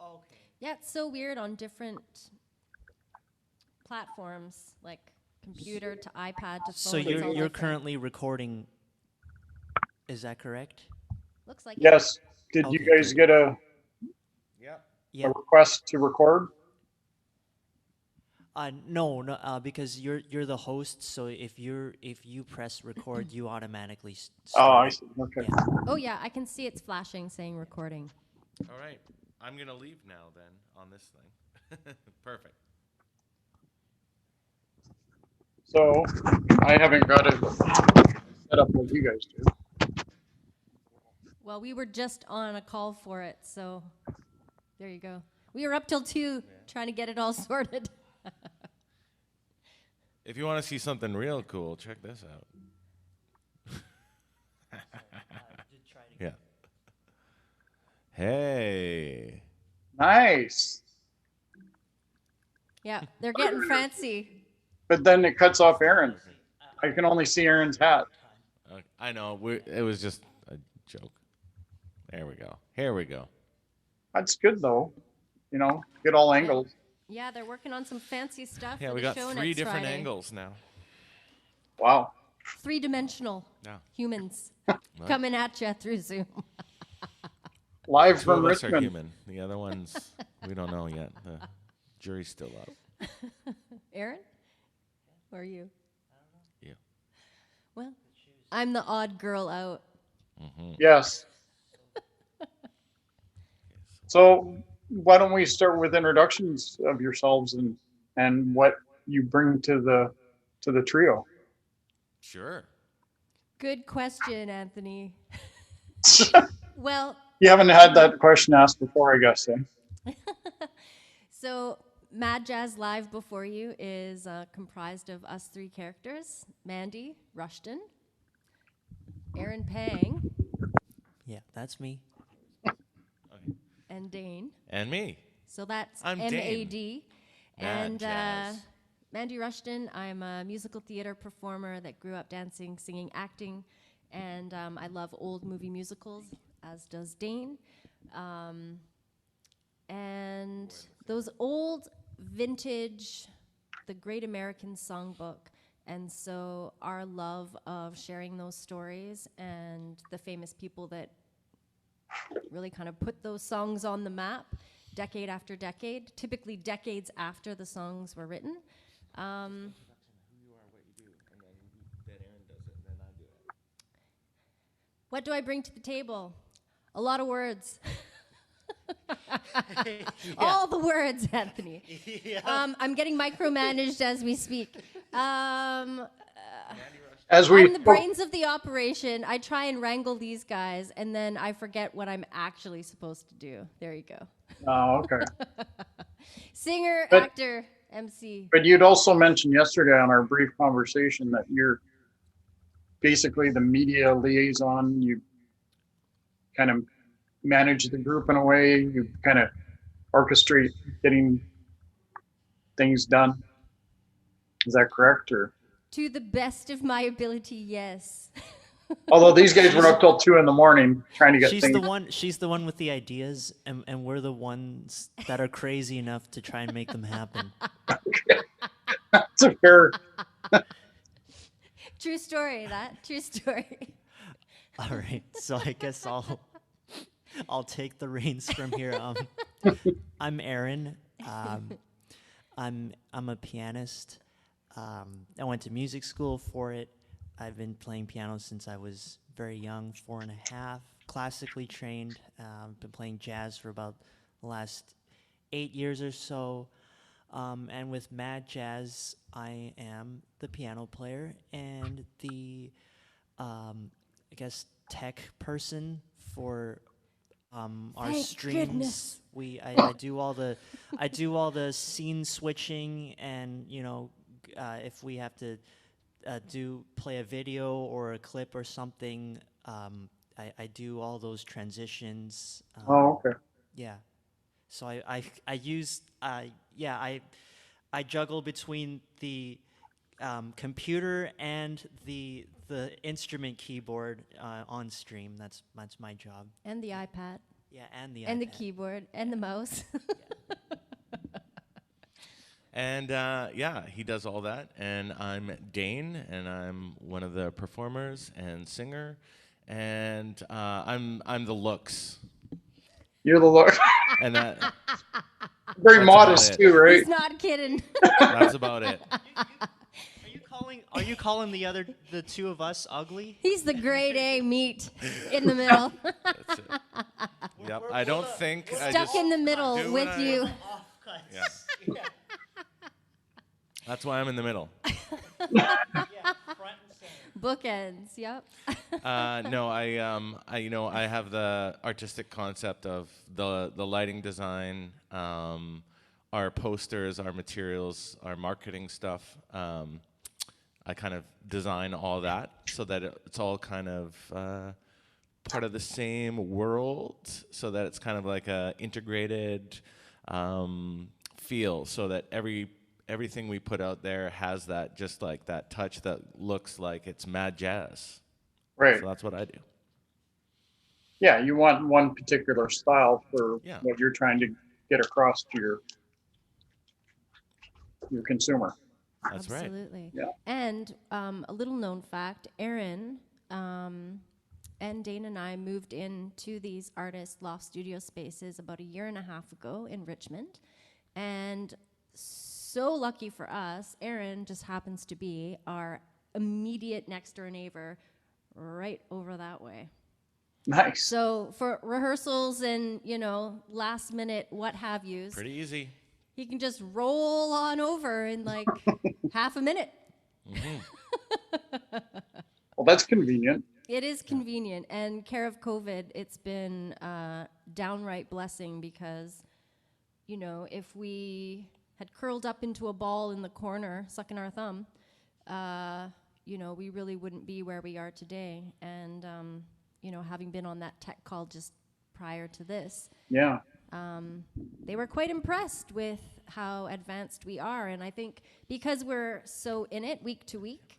Okay. Yeah, it's so weird on different platforms, like computer to iPad to So phone. It's all you're different. currently recording. Is that correct? Looks like it. Yes. Did you Okay, guys good. get Yep. a Yeah. request to record? No, no, because you're the host. So if you press record, you automatically Oh, start I it. see. Okay. Yeah. Oh yeah, I can see it's flashing saying recording. All right. I'm gonna leave now then on this thing. Perfect. So I haven't got it set up like you guys do. Well, we were just on a call for it, so there you go. We were up till 2 trying to get it all sorted. If you want to see something real cool, check this out. Yeah. Hey. Nice. Yeah, they're getting fancy. But then it cuts off Aaron. I can only see Aaron's hat. I know. It was just a joke. There we go. Here we go. That's good though. You know, get all angles. Yeah, they're working on some fancy stuff Yeah, for we the got show 3 next different Friday. angles now. Wow. 3-dimensional Yeah. humans Right. coming at you through Zoom. Live 2 from of us are Richmond. human. The other ones, we don't know yet. The jury's still out. Aaron? Or you? Yeah. Well, I'm the odd girl out. Yes. So why don't we start with introductions of yourselves and what you bring to the trio? Sure. Good question, Anthony. Well, You haven't had that question asked before, I guess. Eh? so Mad Jazz Live before you is comprised of us 3 characters: Mandy, Rushton, Aaron Pang, Yeah, that's me. Okay. and Dane. And me. So that's I'm MAD. Dane. And Mad Jazz. Mandy Rushton, I'm a musical theater performer that grew up dancing, singing, acting, and I love old movie musicals, as does Dane. And those old vintage, the Great American Songbook. And so our love of sharing those stories and the famous people that really kind of put those songs on the map decade after decade, typically decades after the songs were written. Who you are, what you do, and then Aaron does it, and then I do it. What do I bring to the table? A lot of words. All the words, Anthony. I'm getting micromanaged as we speak. As we I'm the brains of the operation. I try and wrangle these guys, and then I forget what I'm actually supposed to do. There you go. Oh, okay. Singer, But- actor, MC. But you'd also mentioned yesterday on our brief conversation that you're basically the media liaison. You kind of manage the group in a way. You kind of orchestrate getting things done. Is that correct? Or To the best of my ability, yes. although these guys were up till 2 a.m. trying to get She's things. the one. She's the one with the ideas, and we're the ones that are crazy enough to try and make them happen. That's a fair. True story, that. True story. All right, so I guess I'll take the reins from here. I'm Aaron. I'm a pianist. I went to music school for it. I've been playing piano since I was very young, 4.5. Classically trained. Been playing jazz for about the last 8 years or so. And with Mad Jazz, I am the piano player and the, I guess, tech person for our Thank streams. goodness. I do all the scene switching, and if we have to play a video or a clip or something, I do all those transitions. Oh, okay. Yeah. So I use I juggle between the computer and the instrument keyboard on stream. That's my job. And the iPad. Yeah, and the and the iPad. keyboard and the mouse. And yeah, he does all that. And I'm Dane, and I'm one of the performers and singer. And I'm the looks. You're the Lord. And that Very That's modest about it. too, right? He's not kidding. that's about it. Are you calling the two of us ugly? He's the grade A meat in the middle. That's it. Yep. I don't think I Stuck just in the middle do with what I- you. Off cuts. Yeah. That's why I'm in the middle. Yeah, front and center. Bookends, yep. No, I have the artistic concept of the lighting design, our posters, our materials, our marketing stuff. I kind of design all that so that it's all kind of part of the same world, so that it's kind of like a integrated feel, so that everything we put out there has that, just like that touch that looks like it's Mad Jazz. Right. So that's what I do. Yeah, you want one particular style for Yeah. what you're trying to get across to your consumer. That's right. Absolutely. Yeah. And a little known fact, Aaron and Dane and I moved into these artist loft studio spaces about a year and a half ago in Richmond. And so lucky for us, Aaron just happens to be our immediate next door neighbor right over that way. Nice. So for rehearsals and, last minute what have yous, Pretty easy. he can just roll on over in like half a minute. Well, that's convenient. It is convenient, and care of COVID, it's been a downright blessing because, if we had curled up into a ball in the corner, sucking our thumb, we really wouldn't be where we are today. And, having been on that tech call just prior to this, Yeah. they were quite impressed with how advanced we are. And I think because we're so in it week to week,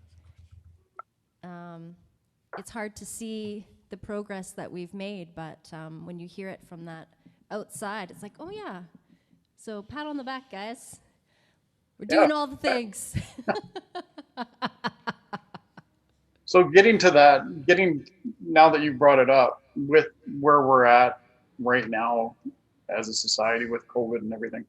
it's hard to see the progress that we've made. But when you hear it from that outside, it's like, oh, yeah. So pat on the back, guys. We're doing all the things. So getting now that you brought it up, with where we're at right now as a society with COVID and everything,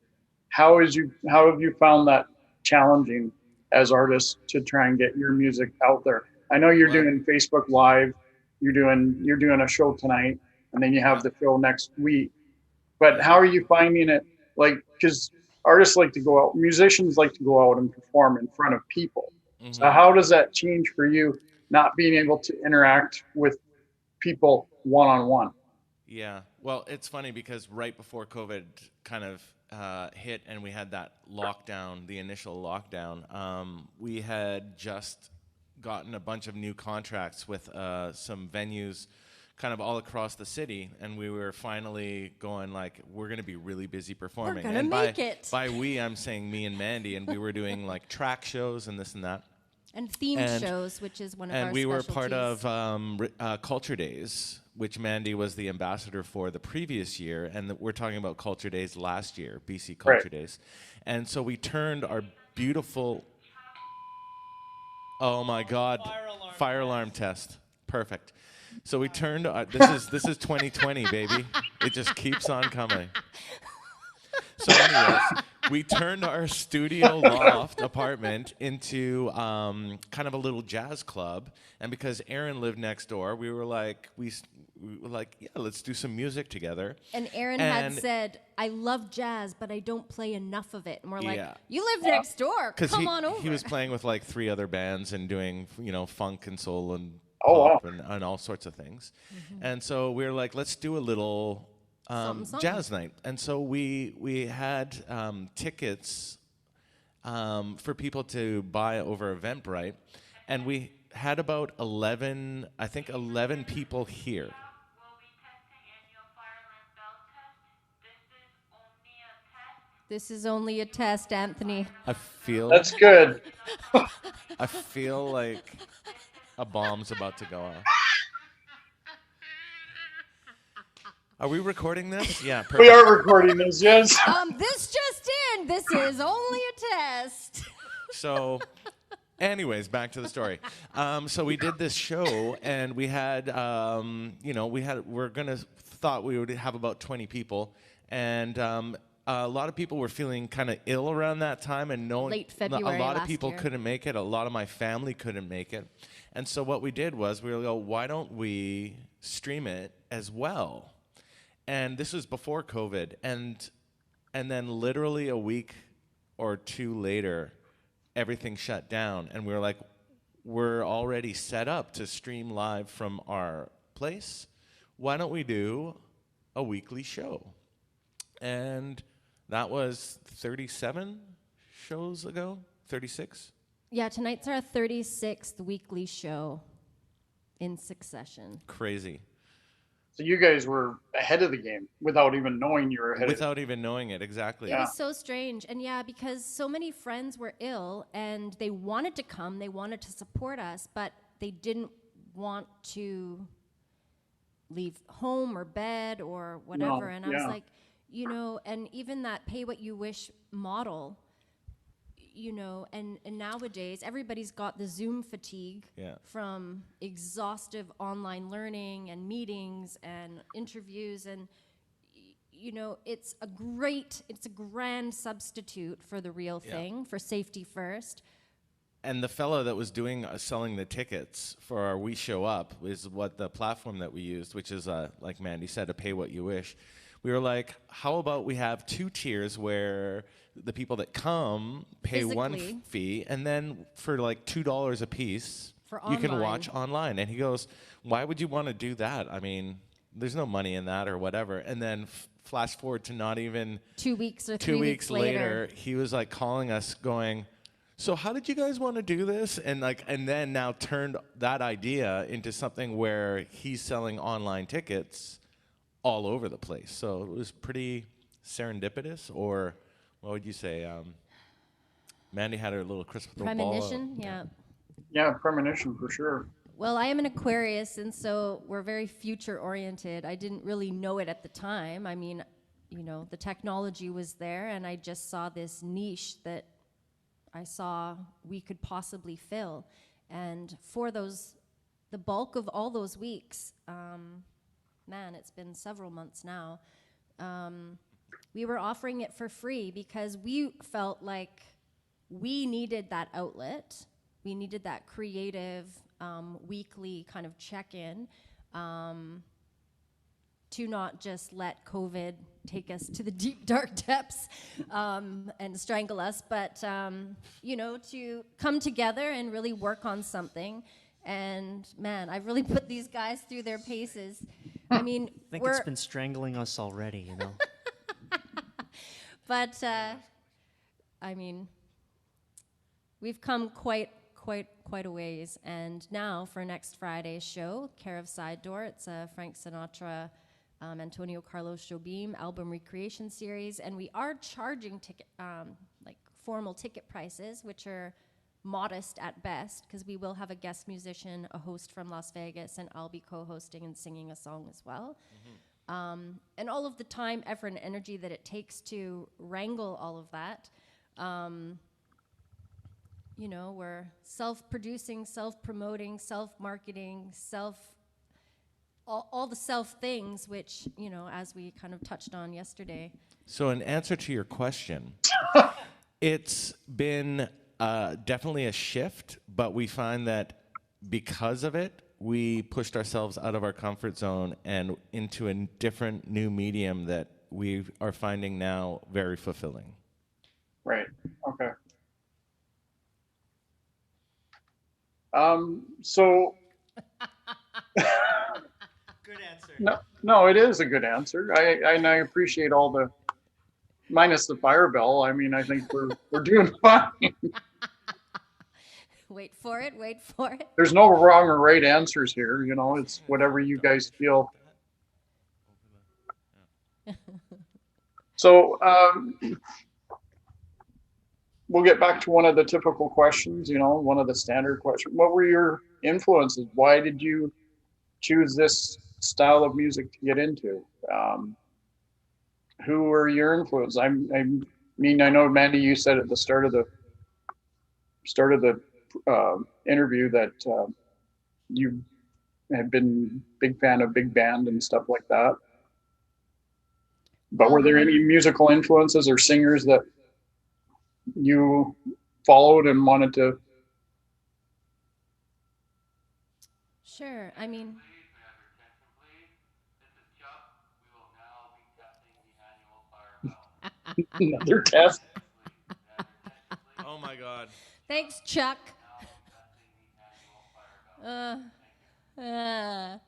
how have you found that challenging as artists to try and get your music out there? I know you're doing Facebook Live, you're doing a show tonight, and then you have the show next week. But how are you finding it? Like, because artists like to go out, musicians like to go out and perform in front of people. Mm-hmm. So how does that change for you, not being able to interact with people one-on-one? Yeah. Well, it's funny because right before COVID kind of hit and we had that lockdown, the initial lockdown, we had just gotten a bunch of new contracts with some venues kind of all across the city, and we were finally going like, we're going to be really busy performing. We're gonna make it. By we, I'm saying me and Mandy, and we were doing like track shows and this and that. And themed shows, which is one of our And we were part specialties. of Culture Days, which Mandy was the ambassador for the previous year. And we're talking about Culture Days last year, BC Culture Days. And so we turned our beautiful... Oh, my God. Fire alarm test. Perfect. So we turned... this is 2020, baby. It just keeps on coming. So anyways, we turned our studio loft apartment into kind of a little jazz club. And because Aaron lived next door, we were like, yeah, let's do some music together. And Aaron had said, I love jazz, but I don't play enough of it. And we're like, you live next door. Come on over. He was playing with like 3 other bands and doing, funk and soul and Oh, pop wow. and all sorts of things. And so we were like, let's do a little Something. jazz night. And so we had tickets for people to buy over Eventbrite. And we had about 11 people here. This is only a test, Anthony. I feel That's good. I feel like a bomb's about to go off. Are we recording this? Yeah, perfect. We are recording this, yes. This just in. This is only a test. So, anyways, back to the story. So we did this show, and we had, thought we would have about 20 people, and a lot of people were feeling kind of ill around that time, and Late February a lot of last people year. couldn't make it. A lot of my family couldn't make it, and so what we did was we were like, why don't we stream it as well? And this was before COVID, and then literally a week or two later, everything shut down, and we were like, we're already set up to stream live from our place. Why don't we do a weekly show? And that was 37 shows ago, 36. Yeah, tonight's our 36th weekly show in succession. Crazy. So you guys were ahead of the game without even knowing you were ahead of Without even knowing it, exactly. It was so strange. And yeah, because so many friends were ill and they wanted to come, they wanted to support us, but they didn't want to leave home or bed or whatever. No, And I was yeah. like, and even that pay what you wish model, and nowadays everybody's got the Zoom fatigue from exhaustive online learning and meetings and interviews, and it's a grand substitute for the real thing, for safety first. And the fellow that was doing selling the tickets for our We Show Up is what the platform that we used, which is like Mandy said, a pay what you wish. We were like, how about we have two tiers where the people that come pay one Physically. fee, and then for like $2 a piece, For you can online. watch online. And he goes, why would you want to do that? I mean, there's no money in that or whatever. And then flash forward to not even 2 weeks or 3 2 weeks weeks later, he was like calling us going, so how did you guys want to do this? And then now turned that idea into something where he's selling online tickets all over the place. So it was pretty serendipitous, or what would you say? Mandy had her little crystal ball. Premonition, yeah. Yeah, premonition for sure. Well, I am an Aquarius, and so we're very future-oriented. I didn't really know it at the time. I mean, the technology was there, and I just saw this niche that I saw we could possibly fill. And for the bulk of all those weeks, it's been several months now, we were offering it for free because we felt like we needed that outlet. We needed that creative weekly kind of check-in to not just let COVID take us to the deep, dark depths and strangle us, but, to come together and really work on something. And, man, I've really put these guys through their paces. I mean, I think it's been strangling us already, But, I mean, we've come quite a ways. And now for next Friday's show, Care of Side Door, it's a Frank Sinatra, Antonio Carlos Jobim album recreation series. And we are charging formal ticket prices, which are modest at best, because we will have a guest musician, a host from Las Vegas, and I'll be co-hosting and singing a song as well. And all of the time, effort, and energy that it takes to wrangle all of that. We're self-producing, self-promoting, self-marketing, all the self things, which, as we kind of touched on yesterday. So in answer to your question, it's been definitely a shift, but we find that because of it, we pushed ourselves out of our comfort zone and into a different new medium that we are finding now very fulfilling. Right. Okay. So Good answer. no, it is a good answer. I appreciate all the minus the fire bell. I mean, I think we're doing fine. Wait for it. There's no wrong or right answers here. It's whatever you guys feel. So we'll get back to one of the typical questions, one of the standard questions. What were your influences? Why did you choose this style of music to get into? Who were your influences? I mean, I know Mandy, you said at the start of the interview that you had been big fan of big band and stuff like that. But Well, were there when any musical influences or singers that you followed and wanted to? Sure. I mean, Another test. Oh my God. thanks, Chuck. Uh, uh.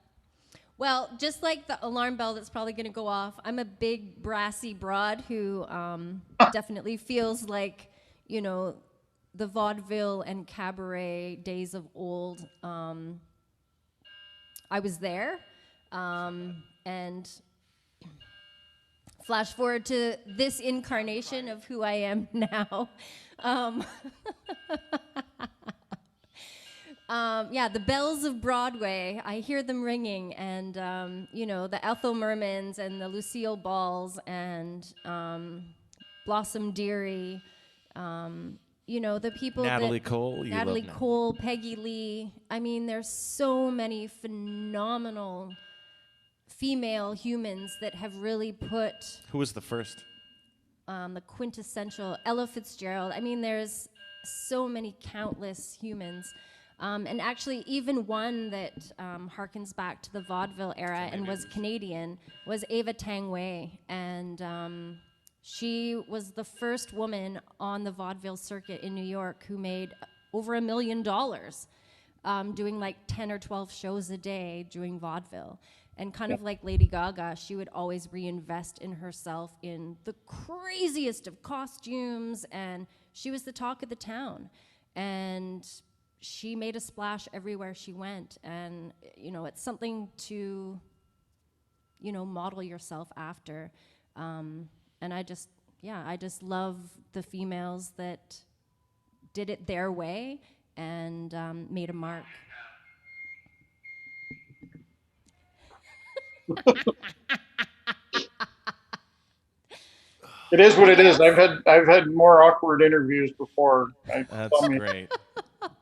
Well, just like the alarm bell that's probably going to go off, I'm a big brassy broad who definitely feels like, you know, the vaudeville and cabaret days of old. I was there, and flash forward to this incarnation of who I am now. Um, yeah, the bells of Broadway, I hear them ringing, and, you know, the Ethel Mermans and the Lucille Balls and Blossom Dearie, you know, the people Natalie that... Cole. You Natalie love Cole, Peggy Lee. I mean, there's so many phenomenal female humans that have really put Who was the first? the quintessential Ella Fitzgerald. I mean, there's so many countless humans. And actually, even one that harkens back to the vaudeville era and was Canadian was Ava Tang Wei. And she was the first woman on the vaudeville circuit in New York who made over $1 million doing like 10 or 12 shows a day doing vaudeville. And kind of like Lady Gaga, she would always reinvest in herself in the craziest of costumes, and she was the talk of the town. And she made a splash everywhere she went, and you know, it's something to, you know, model yourself after. And I just love the females that did it their way and made a mark. It is what it is. I've had more awkward interviews before. That's great.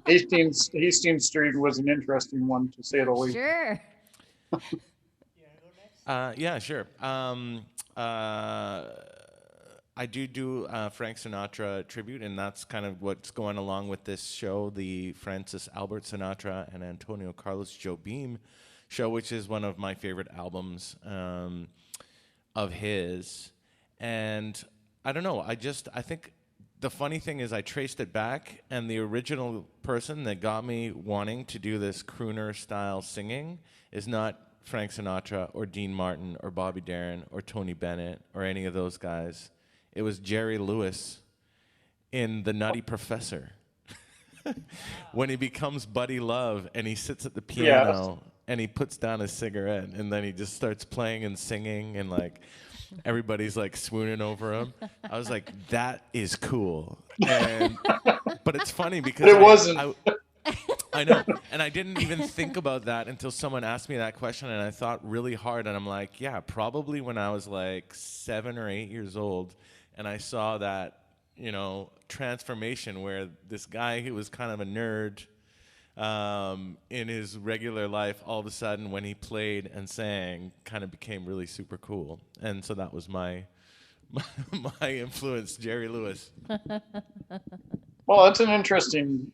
Hastings Street was an interesting one, to say the least. Sure. Yeah, sure. I do Frank Sinatra tribute, and that's kind of what's going along with this show, the Francis Albert Sinatra and Antonio Carlos Jobim show, which is one of my favorite albums of his. And I don't know, I think the funny thing is I traced it back, and the original person that got me wanting to do this crooner style singing is not Frank Sinatra or Dean Martin or Bobby Darin or Tony Bennett or any of those guys. It was Jerry Lewis in The Nutty Professor. When he becomes Buddy Love and he sits at the piano and he puts down a cigarette and then he just starts playing and singing and like everybody's like swooning over him. I was like, that is cool. But it's funny because it wasn't. I know. And I didn't even think about that until someone asked me that question, and I thought really hard, and I'm like, yeah, probably when I was like 7 or 8 years old, and I saw that, you know, transformation where this guy who was kind of a nerd in his regular life, all of a sudden when he played and sang, kind of became really super cool. And so that was my influence, Jerry Lewis. Well, that's an interesting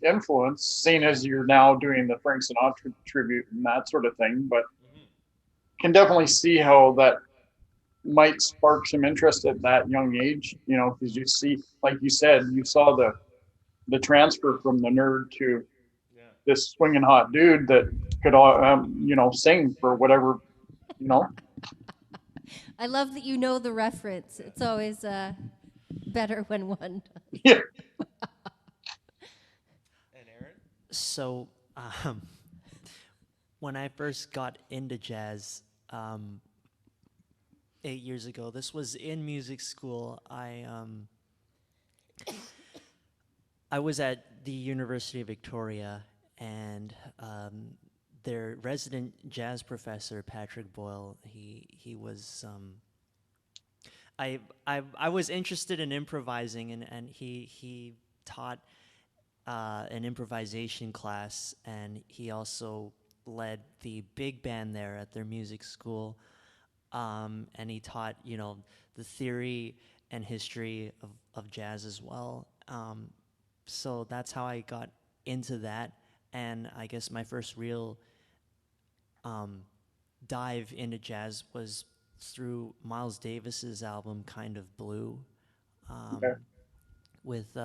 influence, seeing as you're now doing the Frank Sinatra tribute and that sort of thing. But can definitely see how that might spark some interest at that young age. You know, because you see, like you said, you saw the transfer from the nerd to this swinging hot dude that could, you know, sing for whatever, you know. I love that you know the reference. It's always better when one does. Yeah. And Aaron? So, when I first got into jazz 8 years ago, this was in music school. I was at the University of Victoria, and their resident jazz professor, Patrick Boyle, he was I was interested in improvising, and he taught an improvisation class, and he also led the big band there at their music school, and he taught the theory and history of jazz as well. So that's how I got into that, and I guess my first real dive into jazz was through Miles Davis's album Kind of Blue, Okay. with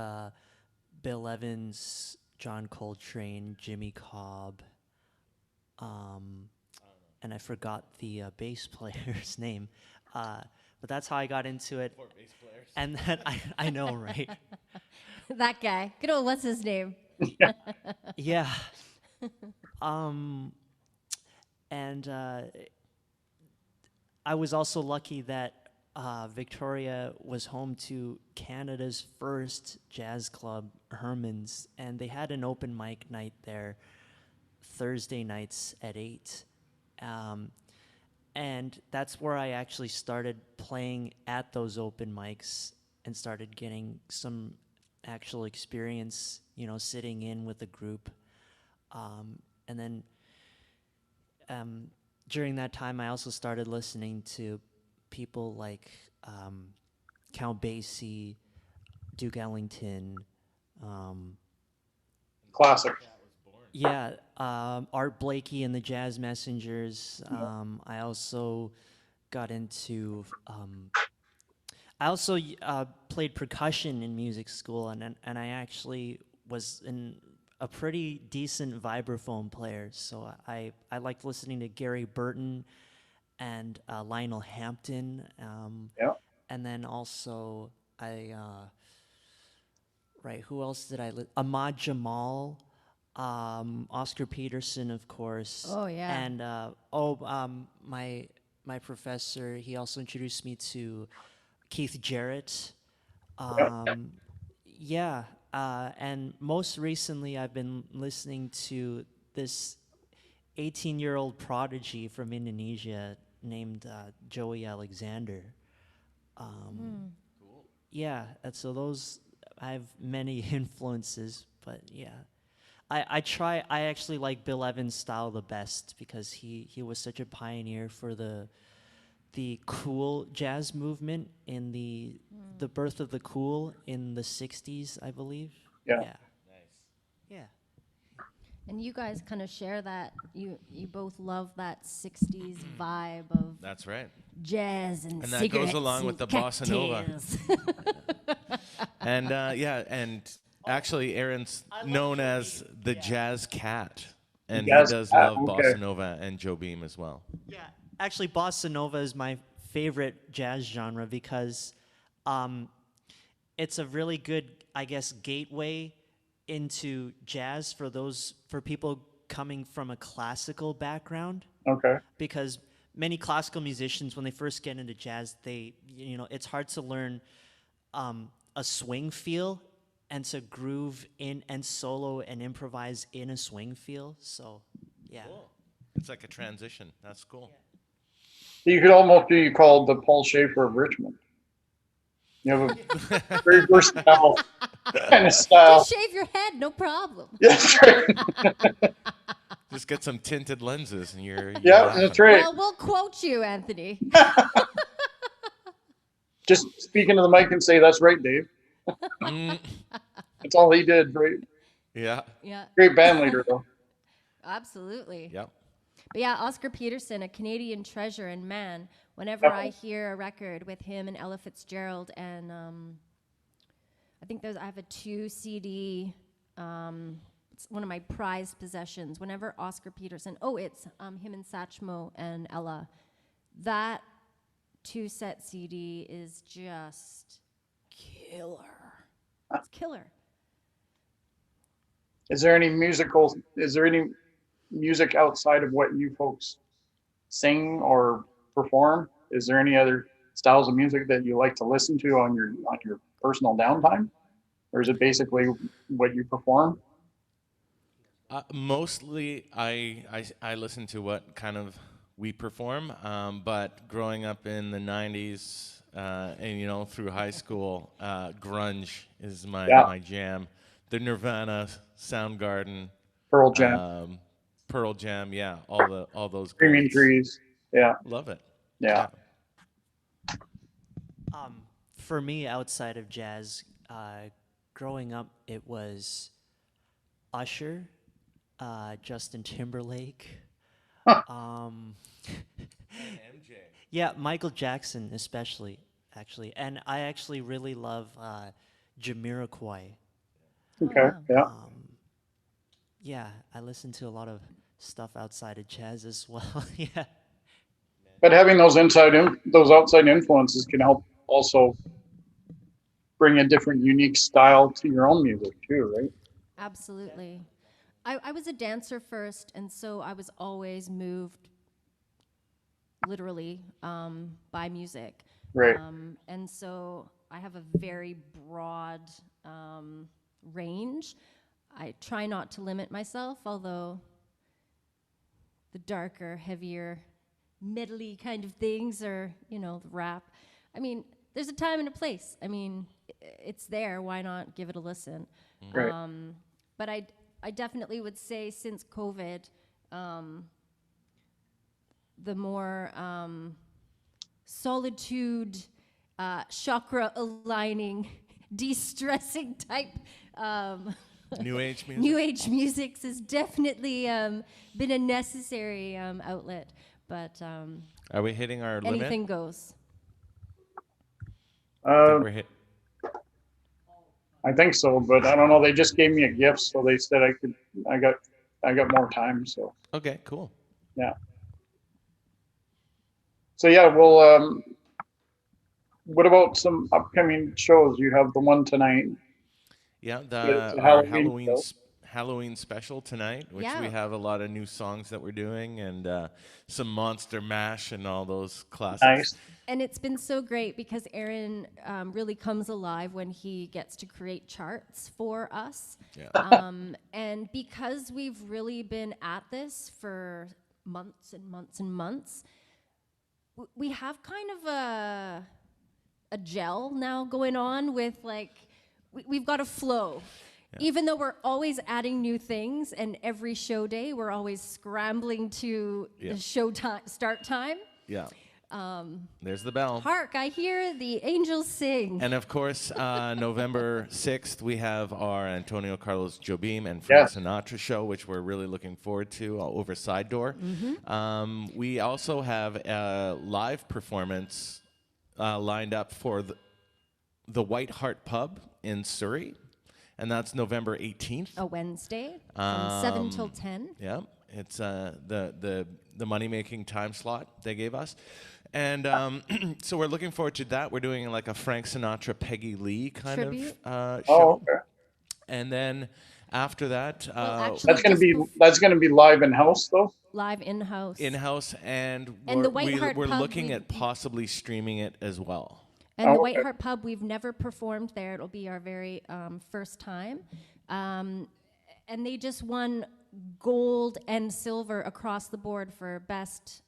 Bill Evans, John Coltrane, Jimmy Cobb, and I forgot the bass player's name, but that's how I got into it. Poor bass players. And then I know, right? That guy. Good old, what's his name? Yeah. And I was also lucky that Victoria was home to Canada's first jazz club, Herman's, and they had an open mic night there Thursday nights at 8. And that's where I actually started playing at those open mics and started getting some actual experience, sitting in with a group. And then during that time, I also started listening to people like Count Basie, Duke Ellington, Classic. yeah, Art Blakey and the Jazz Messengers. I also got into. I also played percussion in music school, and I actually was a pretty decent vibraphone player. So I liked listening to Gary Burton and Lionel Hampton. And then also who else did I Ahmad Jamal, Oscar Peterson, of course. Oh, yeah. And my professor, he also introduced me to Keith Jarrett. Yeah, and most recently I've been listening to this 18-year-old prodigy from Indonesia named Joey Alexander. Cool. Yeah, and so those, I have many influences, but yeah. I actually like Bill Evans' style the best because he was such a pioneer for the cool jazz movement in the birth of the cool in the 60s, I believe. Yeah. Nice. Yeah. And you guys kind of share that. You both love that 60s vibe of That's right. jazz and And that cigarettes goes along with and the bossa nova. cocktails. And and actually, Aaron's known as the Jazz Cat, and Jazz he does Cat, love okay. bossa nova and Joe Beam as well. Yeah, actually, bossa nova is my favorite jazz genre because it's a really good, I guess, gateway into jazz for people coming from a classical background. Okay. Because many classical musicians, when they first get into jazz, it's hard to learn a swing feel and to groove in and solo and improvise in a swing feel. So, yeah. Cool. It's like a transition. That's cool. You could almost be called the Paul Schaefer of Richmond. You have a very versatile kind of style. Just shave your head, no problem. Yeah, that's right. Just get some tinted lenses, and you're Yeah, laughing. that's right. Well, we'll quote you, Anthony. Just speak into the mic and say, "That's right, Dave." Mm, That's all he did. Great, yeah. Yeah, great band leader though. absolutely. Yep. But yeah, Oscar Peterson, a Canadian treasure, and man, whenever I hear a record with him and Ella Fitzgerald, and I think I have a 2 CD. It's one of my prized possessions. Whenever Oscar Peterson, it's him and Satchmo and Ella. That 2-set CD is just killer. It's killer. Is there any music outside of what you folks sing or perform? Is there any other styles of music that you like to listen to on your personal downtime? Or is it basically what you perform? Mostly, I listen to what kind of we perform, but growing up in the '90s and through high school, grunge is Yeah. my jam. The Nirvana, Soundgarden, Pearl Jam, Pearl Jam, yeah, all those Screaming greats. Trees. Yeah. Love it. Yeah. For me, outside of jazz, growing up, it was Usher, Justin Timberlake. Huh. MJ. Yeah, Michael Jackson especially, actually. And I actually really love Jamiroquai. Okay. wow. Yeah. Yeah, I listen to a lot of stuff outside of jazz as well. Yeah. But having those those outside influences can help also bring a different, unique style to your own music too, right? Absolutely. I was a dancer first, and so I was always moved literally by music. Right. And so I have a very broad range. I try not to limit myself, although the darker, heavier, medley kind of things or, the rap. I mean, there's a time and a place. I mean, it's there. Why not give it a listen? Right. But I definitely would say since COVID, the more solitude, chakra aligning, de-stressing type New age music. New age music has definitely been a necessary outlet. But Are we hitting our limit? anything goes. I think we're hit. I think so, but I don't know. They just gave me a gift, so they said I got more time. So Okay, cool. yeah. So yeah, well, what about some upcoming shows? You have the one tonight. Yeah, It's the a our Halloween show. Halloween special tonight, which Yeah. we have a lot of new songs that we're doing and some Monster Mash and all those classics. Nice. And it's been so great because Aaron really comes alive when he gets to create charts for us. Yeah. And because we've really been at this for months and months and months, we have kind of a gel now going on with we've got a flow. Yeah. Even though we're always adding new things and every show day we're always scrambling to the show start time. Yeah. There's the bell. Hark, I hear the angels sing. And of course, November 6th, we have our Antonio Carlos Jobim and Frank Sinatra show, which we're really looking forward to over Side Door. Mm-hmm. We also have a live performance lined up for the White Hart Pub in Surrey, and that's November 18th. A Wednesday from 7 till 10. Yeah, it's the money-making time slot they gave us. And so we're looking forward to that. We're doing like a Frank Sinatra, Peggy Lee kind Tribute. of show. Oh, okay. And then after that, actually, that's gonna be live in house though. live in-house. in-house, and the White Hart we're Pub, looking at possibly streaming it as well. And the Oh, White okay. Hart Pub, we've never performed there. It'll be our very first time. And they just won gold and silver across the board for best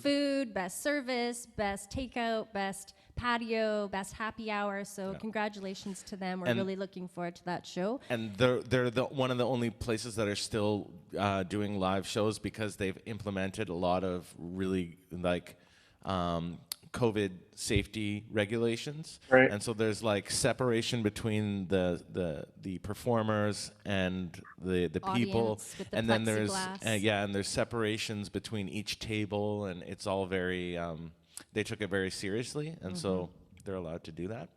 food, best service, best takeout, best patio, best happy hour. So congratulations to them. We're really looking forward to that show. And they're one of the only places that are still doing live shows because they've implemented a lot of really COVID safety regulations, Right. and so there's like separation between the performers and the people, Audience with the and then there's plexiglass. and there's separations between each table, and it's all very they took it very seriously, and so they're allowed to do that.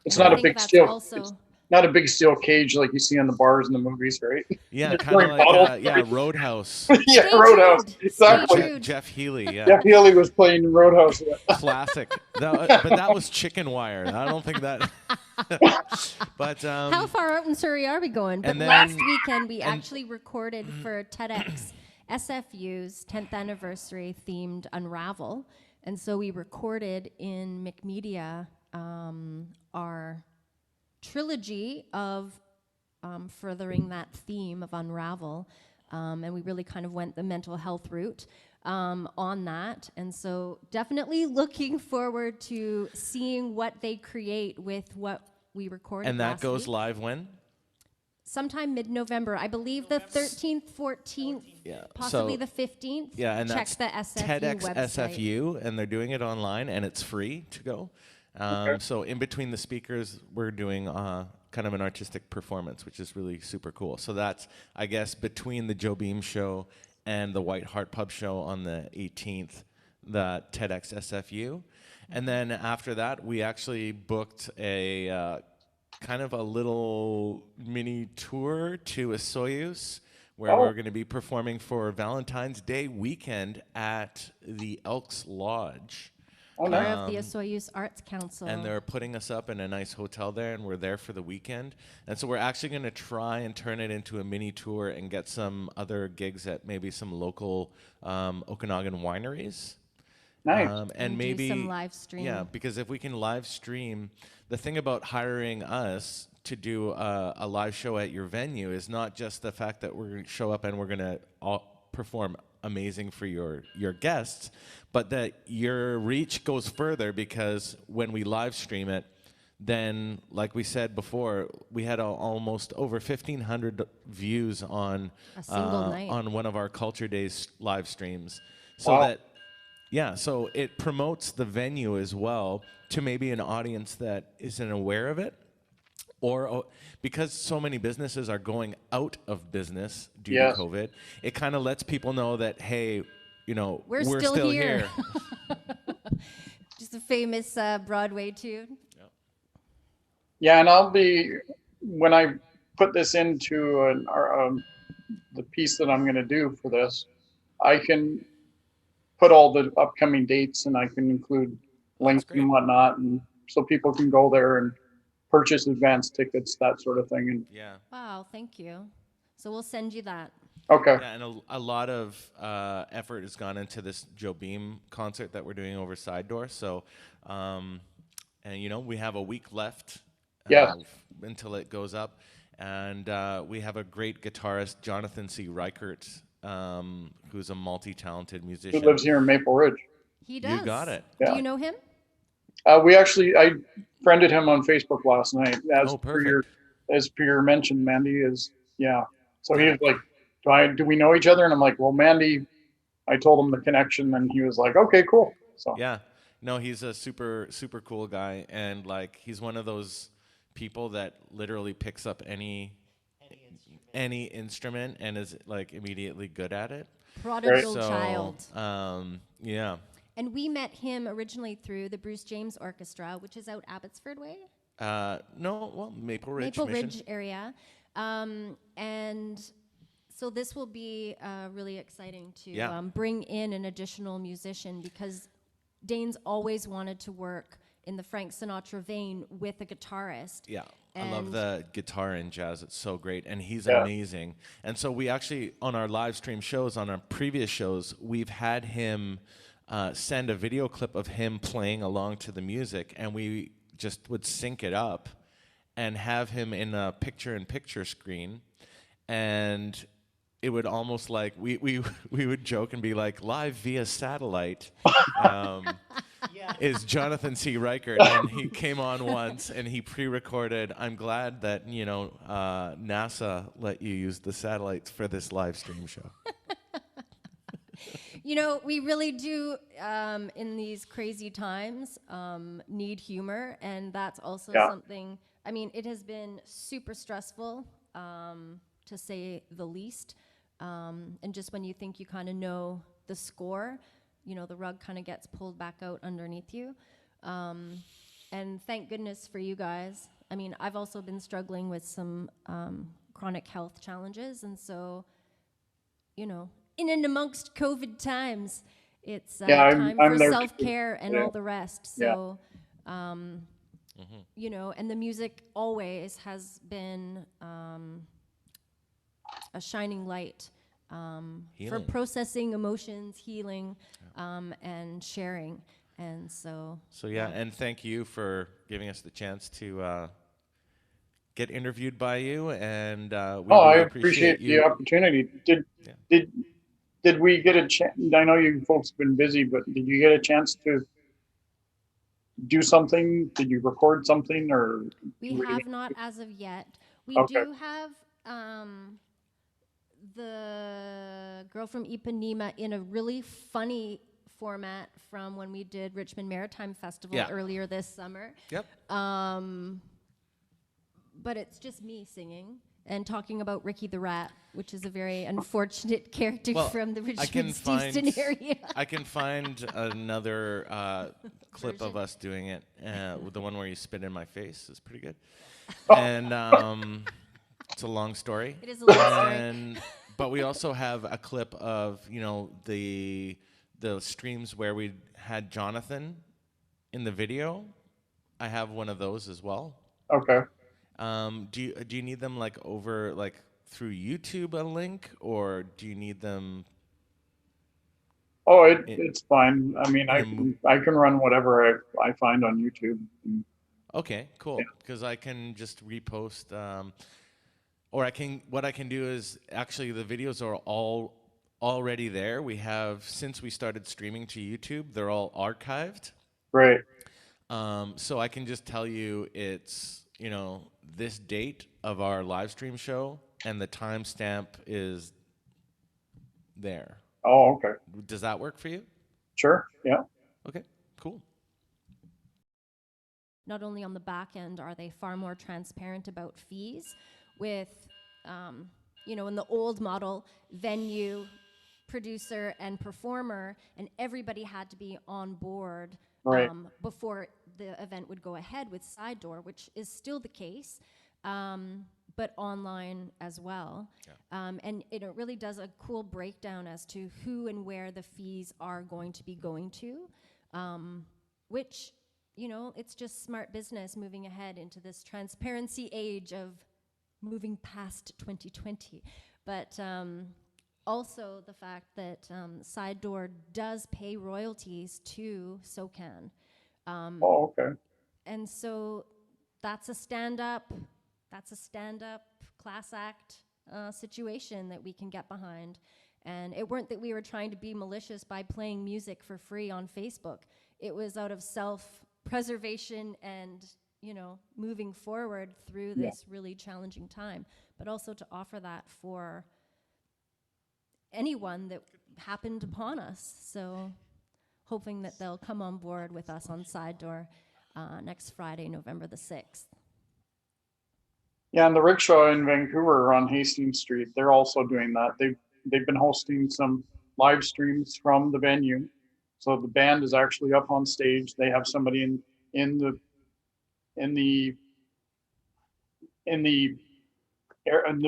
It's And I not a think big that's steel. also- It's not a big steel cage like you see in the bars in the movies, right? Yeah, It's kind of like like bottles. Roadhouse. Yeah, Stay Roadhouse. tuned. Exactly. Stay tuned. Jeff Healy, yeah. Jeff Healy was playing in Roadhouse. Classic. But that was chicken wire. I don't think that. But How far out in Surrey are we going? But and then- last weekend we actually recorded for TEDx SFU's 10th anniversary themed Unravel. And so we recorded in McMedia our trilogy of furthering that theme of Unravel. And we really kind of went the mental health route on that. And so definitely looking forward to seeing what they create with what we recorded And that last goes week. live when? Sometime mid-November. I believe the 13th, 14th, Yeah. possibly So- the 15th. Yeah, and Check that's the SFU TEDx website. SFU, and they're doing it online, and it's free to go. So in between the speakers, we're doing kind of an artistic performance, which is really super cool. So that's, I guess, between the Joe Beam show and the White Hart Pub show on the 18th, the TEDx SFU. And then after that, we actually booked a kind of a little mini tour to a Soyuz, where we're going to be performing for Valentine's Day weekend at the Elks Lodge. Oh, Part nice. of the Soyuz Arts Council. And they're putting us up in a nice hotel there, and we're there for the weekend. And so we're actually going to try and turn it into a mini tour and get some other gigs at maybe some local Okanagan wineries. Nice. And And do maybe some live stream. Yeah, because if we can live stream, the thing about hiring us to do a live show at your venue is not just the fact that we're going to show up and we're going to perform amazing for your guests, but that your reach goes further, because when we live stream it, then, like we said before, we had almost over 1,500 views on A single night. on one of our Culture Days live streams. So Wow. that, yeah, so it promotes the venue as well to maybe an audience that isn't aware of it. Or because so many businesses are going out of business due Yes. to COVID, it kind of lets people know that, hey, you know, We're still here. Just a famous Broadway tune. Yeah, and I'll be, when I put this into the piece that I'm going to do for this, I can put all the upcoming dates, and I can include links great. and whatnot, and so people can go there and purchase advance tickets, that sort of thing. And Yeah. Wow, thank you. So we'll send you that. okay, Yeah, and a lot of effort has gone into this Joe Beam concert that we're doing over Side Door. So, and you know, we have a week left Yeah. until it goes up. And we have a great guitarist, Jonathan C. Reichert, who's a multi-talented who musician. lives here in Maple Ridge? He does. You got it. Yeah. Do you know him? I friended him on Facebook last night, Oh, perfect. as per your mention, Mandy is, yeah. So he was like, do we know each other? And I'm like, well, Mandy, I told him the connection, and he was like, okay, cool. So Yeah. No, he's a super, super cool guy. And like, he's one of those people that literally picks up any instrument and is like immediately good at it. Prodigal So, child. yeah. And we met him originally through the Bruce James Orchestra, which is out Abbotsford Way. No, well, Maple Ridge Maple Mission. Ridge area. And so this will be really exciting to Yeah. bring in an additional musician, because Dane's always wanted to work in the Frank Sinatra vein with a guitarist. Yeah, I love And- the guitar in jazz. It's so great, and he's Yeah. amazing. And so we actually, on our live stream shows, on our previous shows, we've had him send a video clip of him playing along to the music, and we just would sync it up and have him in a picture-in-picture screen, and it would almost like we would joke and be like, live via satellite. Is Jonathan C. Reichert, and he came on once and he pre-recorded. I'm glad that, you know, NASA let you use the satellites for this live stream show. You know, we really do, in these crazy times, need humor, and that's also Yeah. something. I mean, it has been super stressful, to say the least. And just when you think you kind of know the score, you know, the rug kind of gets pulled back out underneath you. And thank goodness for you guys. I mean, I've also been struggling with some chronic health challenges, and so, you know, in and amongst COVID times, it's time I'm for there too. self-care and Yeah. all the rest. So, you know, and the music always has been a shining light for Healing. processing emotions, healing, and sharing. And so, So yeah, and thank you for giving us the chance to get interviewed by you, and we Oh, I really appreciate appreciate the you. opportunity. Yeah. Did we get a chance? I know you folks have been busy, but did you get a chance to do something? Did you record something, or We were you- have not as of yet. We Okay. do have the girl from Ipanema in a really funny format from when we did Richmond Maritime Festival Yeah. earlier this summer. Yep. But it's just me singing and talking about Ricky the Rat, which is a very unfortunate character Well, from the I can Richmond Houston find area. I can find another clip of Version. us doing it. With the one where you spit in my face is pretty good. Oh. And it's a long story. It is a long story. And but we also have a clip of the streams where we had Jonathan in the video. I have one of those as well. Okay. Do you need them like over like through YouTube a link, or do you need them? Oh, In- it's fine. I mean, in a mo- I can run whatever I find on YouTube. Okay, cool. Yeah. Because I can just repost, or what I can do is actually the videos are all already there. We have, since we started streaming to YouTube, they're all archived. Right. So I can just tell you it's this date of our live stream show, and the timestamp is there. Oh, okay. Does that work for you? Sure. Yeah. Okay, cool. Not only on the back end are they far more transparent about fees with, in the old model, venue, producer, and performer, and everybody had to be on board Right. before the event would go ahead with Side Door, which is still the case, but online as well. Yeah. And it really does a cool breakdown as to who and where the fees are going to be going to, which, it's just smart business moving ahead into this transparency age of moving past 2020. But also the fact that Side Door does pay royalties to SOCAN. Oh, okay. And so that's a stand-up class act situation that we can get behind. And it weren't that we were trying to be malicious by playing music for free on Facebook. It was out of self-preservation and, moving forward through this really challenging time, but also to offer that for anyone that happened upon us. So hoping that they'll come on board with us on Side Door next Friday, November the 6th. Yeah, and the rickshaw in Vancouver on Hastings Street, they're also doing that. They've been hosting some live streams from the venue. So the band is actually up on stage. They have somebody in the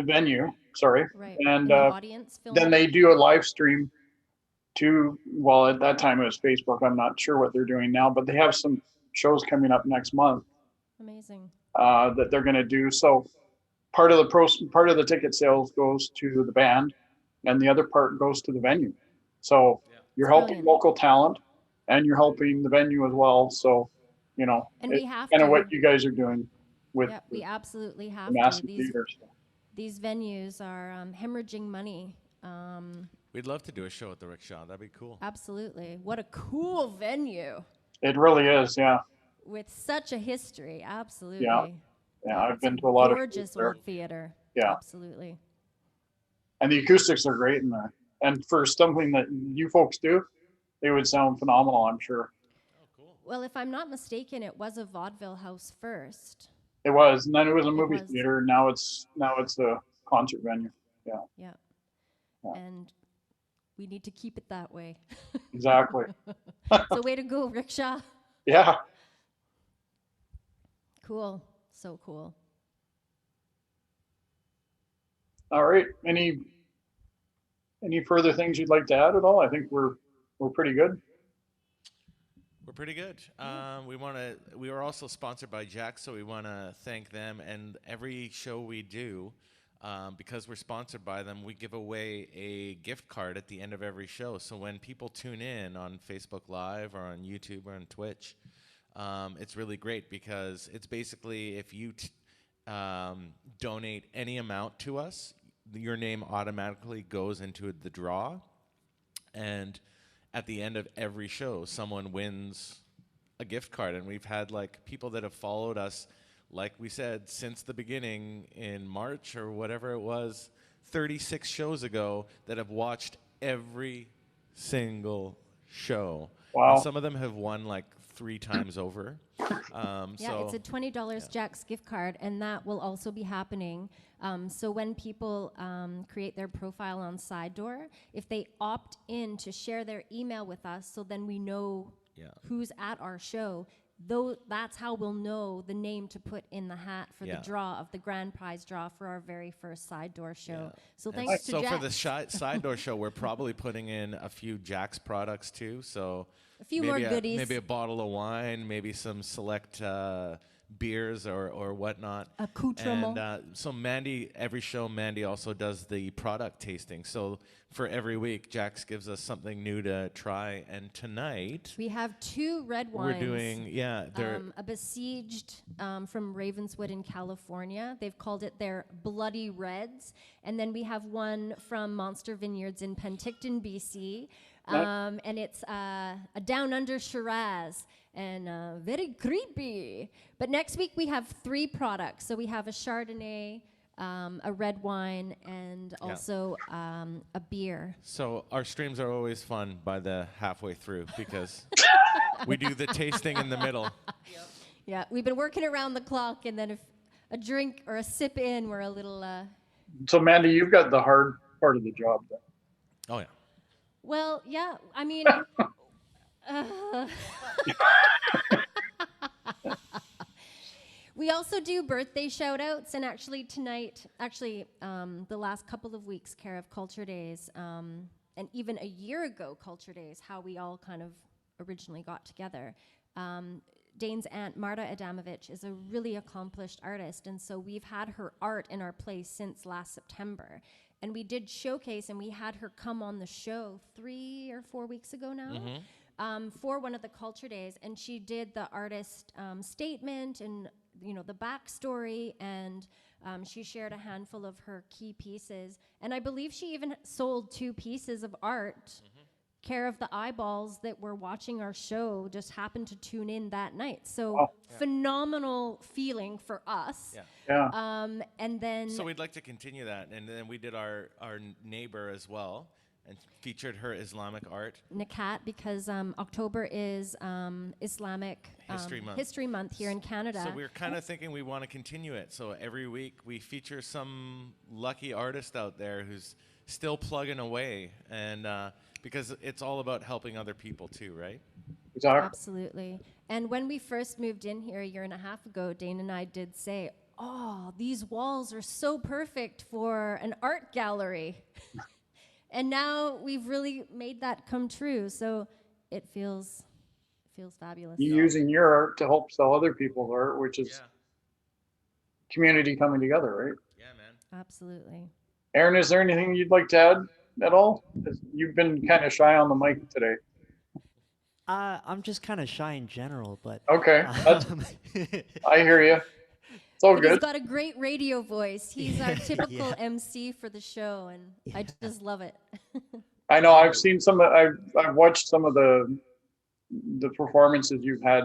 venue, sorry. Right. And in the audience then filming. they do a live stream to, well, at that time it was Facebook. I'm not sure what they're doing now, but they have some shows coming up next month Amazing. that they're going to do. So part of the ticket sales goes to the band, and the other part goes to the venue. So you're helping Brilliant. local talent, and you're helping the venue as well. So, And we have kind of to. what you guys are doing with Yeah, we absolutely the have massive to. theater. These venues are hemorrhaging money. We'd love to do a show at the rickshaw. That'd be cool. Absolutely. What a cool venue It really is, yeah. with such a history. Absolutely. Yeah, I've it's been to a lot of gorgeous there. old theater. Yeah. Absolutely. And the acoustics are great in there. And for something that you folks do, they would sound phenomenal, I'm sure. Oh, cool. Well, if I'm not mistaken, it was a vaudeville house first. It was, and then it was a movie was. theater. Now it's a concert venue. Yeah. Yeah. And we need to keep it that way. Exactly. So way to go, rickshaw. Yeah. Cool. So cool. All right. Any further things you'd like to add at all? I think we're pretty good. We're pretty good. We were also sponsored by Jack, so we want to thank them. And every show we do, because we're sponsored by them, we give away a gift card at the end of every show. So when people tune in on Facebook Live or on YouTube or on Twitch, it's really great because it's basically if you donate any amount to us, your name automatically goes into the draw. And at the end of every show, someone wins a gift card. And we've had like people that have followed us, like we said, since the beginning in March or whatever it was, 36 shows ago, that have watched every single show. Wow. And some of them have won like 3 times over. Yeah, it's a $20 Jack's gift card, and that will also be happening. So when people create their profile on Side Door, if they opt in to share their email with us, so then we know who's at our show, that's how we'll know the name to put in the hat for the draw of the grand prize draw for our very first Side Door show. So thanks to So Jack. for the Side Door show, we're probably putting in a few Jack's products too. So a few more goodies. Maybe a bottle of wine, maybe some select beers or whatnot. Accoutrement. And so Mandy, every show, Mandy also does the product tasting. So for every week, Jack's gives us something new to try. And tonight we have 2 red wines. we're doing, they're a Besieged from Ravenswood in California. They've called it their Bloody Reds. And then we have one from Monster Vineyards in Penticton, BC. And it's a Down Under Shiraz, and very creepy. But next week we have 3 products. So we have a Chardonnay, a red wine, and also a beer. So our streams are always fun by the halfway through because we do the tasting in the middle. Yeah, we've been working around the clock, and then if a drink or a sip in, we're a little... So Mandy, you've got the hard part of the job then. Oh, yeah. Well, yeah, I mean... We also do birthday shout-outs, and actually tonight, the last couple of weeks, care of Culture Days, and even a year ago, Culture Days, how we all kind of originally got together. Dane's aunt, Marta Adamovich, is a really accomplished artist, and so we've had her art in our place since last September. And we did showcase, and we had her come on the show 3 or 4 weeks ago now for one of the Culture Days, and she did the artist statement and the backstory, and she shared a handful of her key pieces, and I believe she even sold 2 pieces of art. Care of the eyeballs that were watching our show just happened to tune in that night. So phenomenal feeling for us. And then So we'd like to continue that, and then we did our neighbor as well, and featured her Islamic art. Nakat, because October is Islamic History Month here in Canada. So we're kind of thinking we want to continue it. So every week we feature some lucky artist out there who's still plugging away, and because it's all about helping other people too, right? Exactly. Absolutely. And when we first moved in here a year and a half ago, Dane and I did say, oh, these walls are so perfect for an art gallery. And now we've really made that come true. So it feels fabulous. You're using your art to help sell other people's art, which is community coming together, right? Yeah, man. Absolutely. Aaron, is there anything you'd like to add at all? 'Cause you've been kind of shy on the mic today. I'm just kind of shy in general, but Okay, I hear you. It's all But he's good. got a great radio voice. He's our typical MC for the show, and I just love it. I know. I've seen I've watched some of the performances you've had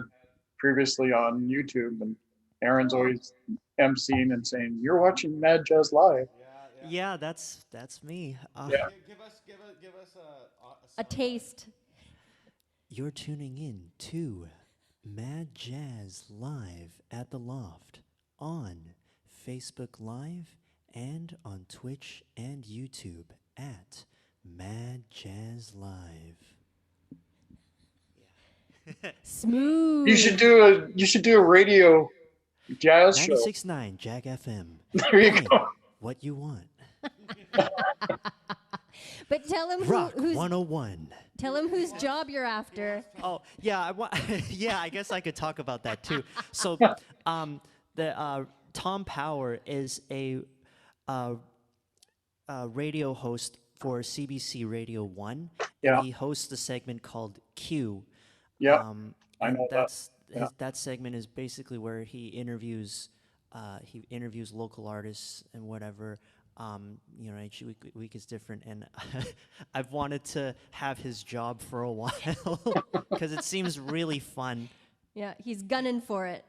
previously on YouTube, and Aaron's always emceeing and saying, "You're watching Mad Jazz Live." yeah, that's me. Yeah. Give us A taste. You're tuning in to Mad Jazz Live at the Loft on Facebook Live and on Twitch and YouTube at Mad Jazz Live. Smooth. You should do a radio jazz show. 96.9 Jag FM. There you Play go. What you want. But tell him Rock who's 101. tell him whose job you're after. Oh, yeah, yeah, I guess I could talk about that too. So, the Tom Power is a radio host for CBC Radio 1. Yeah. And he hosts a segment called Q. Yeah, I and know that. that segment is basically where he interviews he interviews local artists and whatever. You know, each week is different, and I've wanted to have his job for a while because it seems really fun. Yeah, he's gunning for it.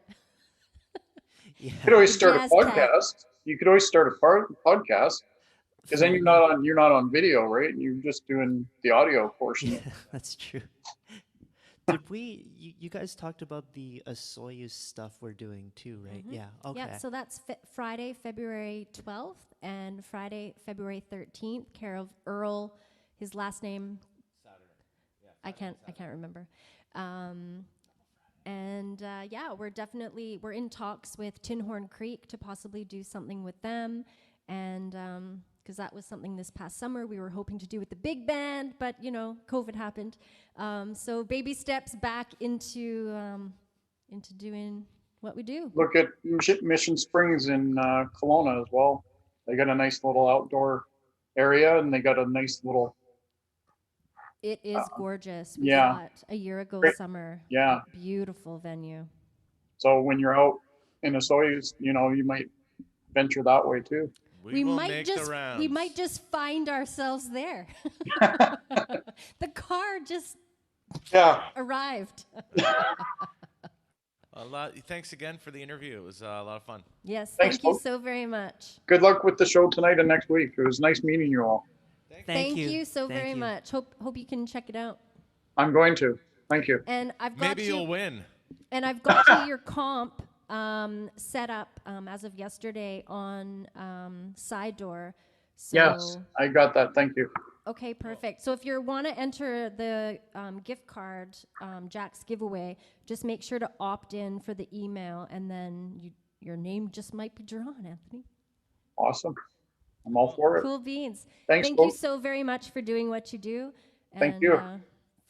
You could always start a Jazz cat. podcast. You could always start a podcast because then you're not on video, right? You're just doing the audio portion. Yeah, that's true. Did you guys talked about the Soyuz stuff we're doing too, right? Yeah. Okay. Yeah, so that's Friday, February 12th and Friday, February 13th, care of Earl. His last name I can't remember. Yeah, we're in talks with Tin Horn Creek to possibly do something with them, and because that was something this past summer we were hoping to do with the big band, but you know, COVID happened. So baby steps back into doing what we do. Look at Mission Springs in Kelowna as well. They got a nice little outdoor area, and they got a nice little. It is gorgeous. We yeah. saw it a year ago summer. Yeah. A beautiful venue. So when you're out in a Soyuz, you know, you might venture that way too. We might just find ourselves there. The car just arrived. Thanks again for the interview. It was a lot of fun. Yes, Thanks, thank you folks. so very much. Good luck with the show tonight and next week. It was nice meeting you all. Thank you so very much. Hope you can check it out. I'm going to. Thank you. And I've got Maybe you'll win. And I've got you your comp set up as of yesterday on Side Door. So, yes, I got that. Thank you. Okay, perfect. So if you want to enter the gift card, Jack's giveaway, just make sure to opt in for the email, and then your name just might be drawn, Anthony. Awesome. I'm all for it. Cool beans. Thanks, Thank folks. you so very much for doing what you do. And, Thank you.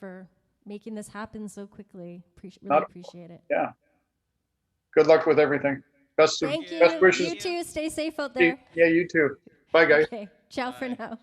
For making this happen so quickly. Not- Appreciate it. Yeah. Good luck with everything. Best Thank you. best wishes. You too. Stay safe out there. Yeah, you too. Bye, guys. Okay. Ciao for now.